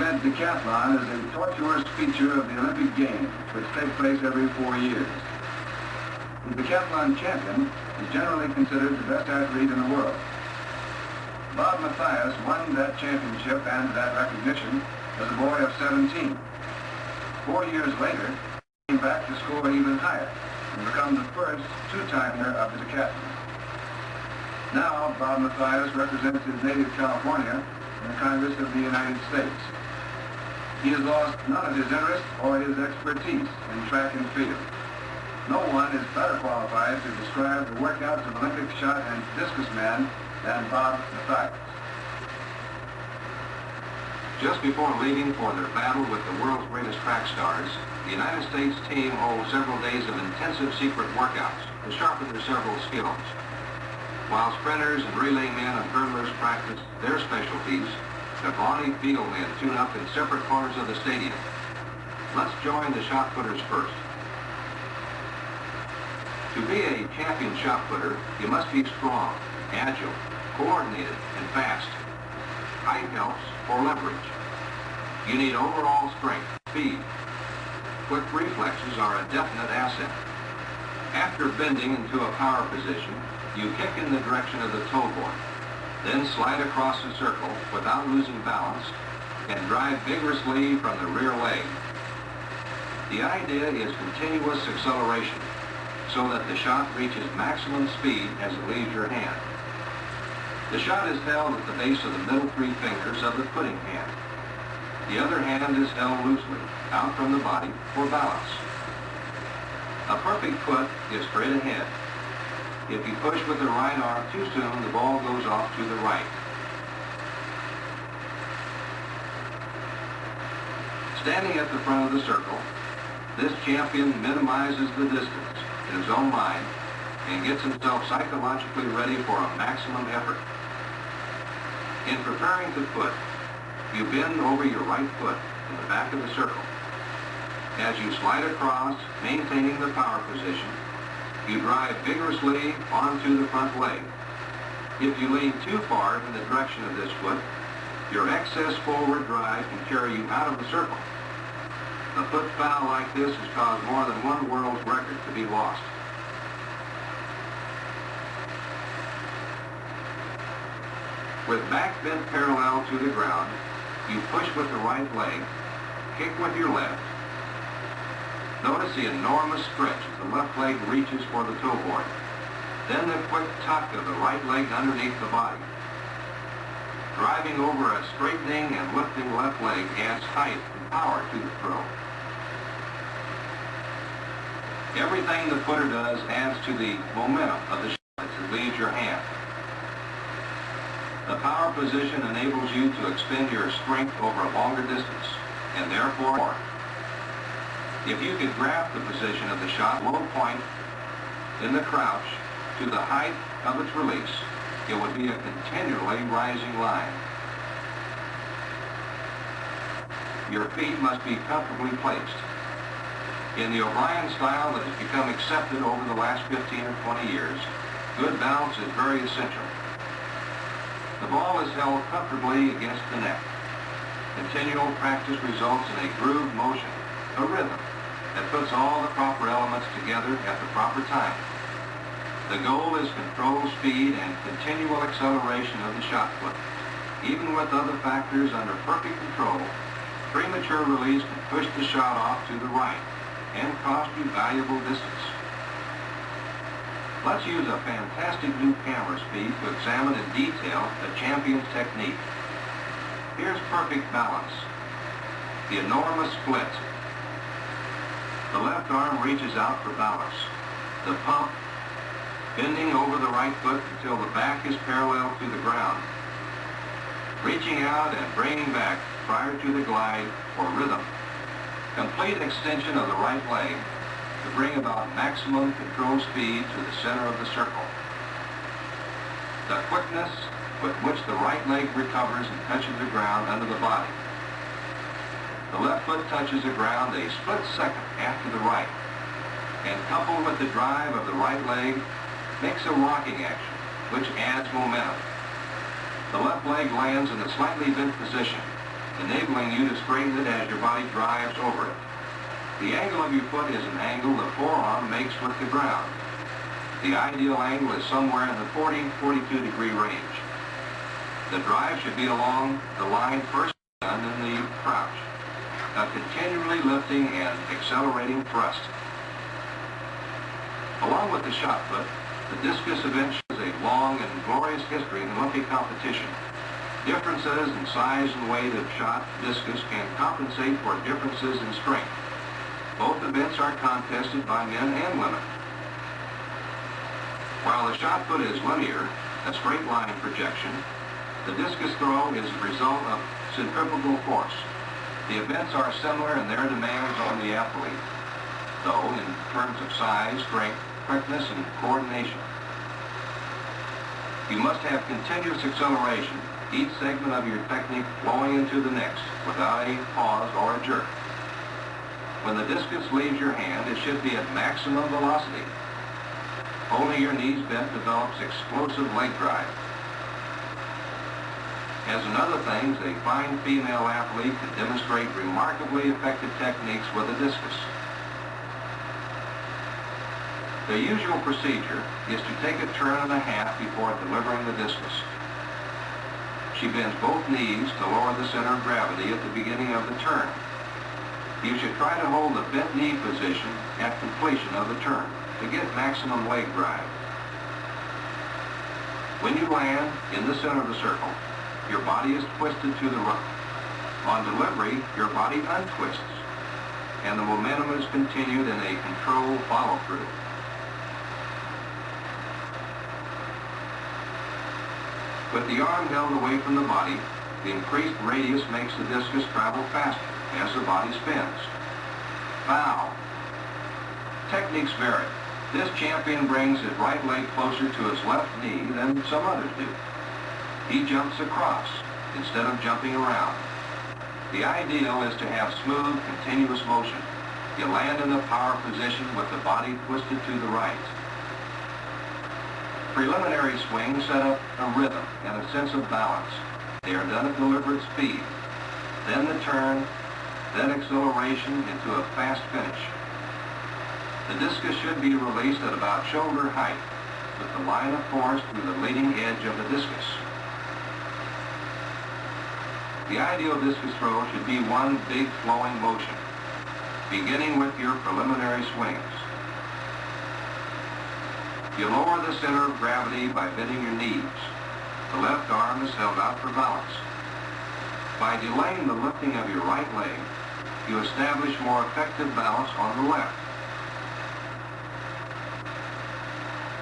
said decathlon is a tortuous feature of the Olympic Games, which take place every 4 years. The decathlon champion is generally considered the best athlete in the world. Bob Mathias won that championship and that recognition as a boy of 17. 4 years later, he came back to score even higher and become the first two-timer of the decathlon. Now, Bob Mathias represents his native California in the Congress of the United States. He has lost none of his interest or his expertise in track and field. No one is better qualified to describe the workouts of Olympic shot and discus man than Bob Mathias. Just before leaving for their battle with the world's greatest track stars, the United States team holds several days of intensive secret workouts to sharpen their several skills. While sprinters and relay men and hurdlers practice their specialties, the brawny field men tune up in separate corners of the stadium. Let's join the shot putters first. To be a champion shot putter, you must be strong, agile, coordinated, and fast. Height helps for leverage. You need overall strength, speed. Quick reflexes are a definite asset. After bending into a power position, you kick in the direction of the toe board, then slide across the circle without losing balance and drive vigorously from the rear leg. The idea is continuous acceleration so that the shot reaches maximum speed as it leaves your hand. The shot is held at the base of the middle three fingers of the putting hand. The other hand is held loosely out from the body for balance. A perfect put is straight ahead. If you push with the right arm too soon, the ball goes off to the right. Standing at the front of the circle, this champion minimizes the distance in his own mind and gets himself psychologically ready for a maximum effort. In preparing to put, you bend over your right foot in the back of the circle. As you slide across, maintaining the power position, you drive vigorously onto the front leg. If you lean too far in the direction of this foot, your excess forward drive can carry you out of the circle. A foot foul like this has caused more than one world's record to be lost. With back bent parallel to the ground, you push with the right leg, kick with your left. Notice the enormous stretch as the left leg reaches for the toe board. Then the quick tuck of the right leg underneath the body. Driving over a straightening and lifting left leg adds height and power to the throw. Everything the putter does adds to the momentum of the shot as it leaves your hand. The power position enables you to expend your strength over a longer distance, and therefore more. If you could graph the position of the shot low point in the crouch to the height of its release, it would be a continually rising line. Your feet must be comfortably placed. In the O'Brien style that has become accepted over the last 15 or 20 years, good balance is very essential. The ball is held comfortably against the net. Continual practice results in a grooved motion, a rhythm, that puts all the proper elements together at the proper time. The goal is controlled speed and continual acceleration of the shot foot. Even with other factors under perfect control, premature release can push the shot off to the right and cost you valuable distance. Let's use a fantastic new camera speed to examine in detail the champion's technique. Here's perfect balance. The enormous split. The left arm reaches out for balance. The pump, bending over the right foot until the back is parallel to the ground. Reaching out and bringing back prior to the glide for rhythm. Complete extension of the right leg to bring about maximum control speed to the center of the circle. The quickness with which the right leg recovers and touches the ground under the body. The left foot touches the ground a split second after the right, and coupled with the drive of the right leg, makes a rocking action, which adds momentum. The left leg lands in a slightly bent position, enabling you to straighten it as your body drives over it. The angle of your foot is an angle the forearm makes with the ground. The ideal angle is somewhere in the 40-42 degree range. The drive should be along the line first done in the crouch, a continually lifting and accelerating thrust. Along with the shot put, the discus event shows a long and glorious history in Olympic competition. Differences in size and weight of shot discus can compensate for differences in strength. Both events are contested by men and women. While the shot put is linear, a straight line projection, the discus throw is the result of centrifugal force. The events are similar in their demands on the athlete, though in terms of size, strength, quickness, and coordination. You must have continuous acceleration, each segment of your technique flowing into the next without a pause or a jerk. When the discus leaves your hand, it should be at maximum velocity. Only your knees bent develops explosive leg drive. As in other things, a fine female athlete can demonstrate remarkably effective techniques with a discus. The usual procedure is to take a turn and a half before delivering the discus. She bends both knees to lower the center of gravity at the beginning of the turn. You should try to hold the bent knee position at completion of the turn to get maximum leg drive. When you land in the center of the circle, your body is twisted to the right. On delivery, your body untwists, and the momentum is continued in a controlled follow-through. With the arm held away from the body, the increased radius makes the discus travel faster as the body spins. Bow. Techniques vary. This champion brings his right leg closer to his left knee than some others do. He jumps across instead of jumping around. The ideal is to have smooth, continuous motion. You land in a power position with the body twisted to the right. Preliminary swings set up a rhythm and a sense of balance. They are done at deliberate speed. Then the turn, then acceleration into a fast finish. The discus should be released at about shoulder height, with the line of force through the leading edge of the discus. The ideal discus throw should be one big flowing motion, beginning with your preliminary swings. You lower the center of gravity by bending your knees. The left arm is held out for balance. By delaying the lifting of your right leg, you establish more effective balance on the left.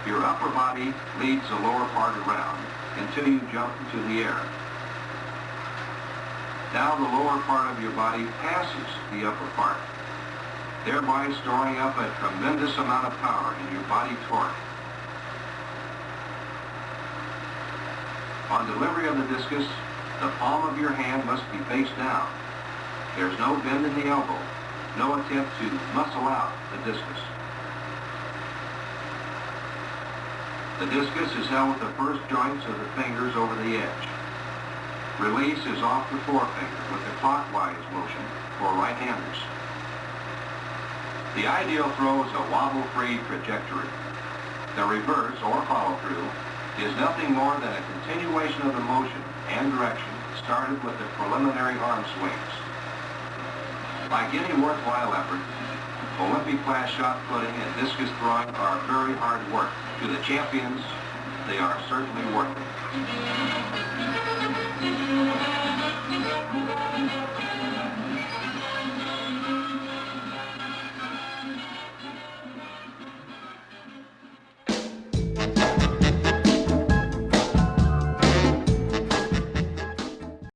Your upper body leads the lower part around until you jump into the air. Now the lower part of your body passes the upper part, thereby storing up a tremendous amount of power in your body torque. On delivery of the discus, the palm of your hand must be face down. There's no bend in the elbow, no attempt to muscle out the discus. The discus is held with the first joints of the fingers over the edge. Release is off the forefinger with a clockwise motion for right-handers. The ideal throw is a wobble-free trajectory. The reverse, or follow-through, is nothing more than a continuation of the motion and direction started with the preliminary arm swings. Like any worthwhile effort, Olympic-class shot putting and discus throwing are very hard work. To the champions, they are certainly worth it.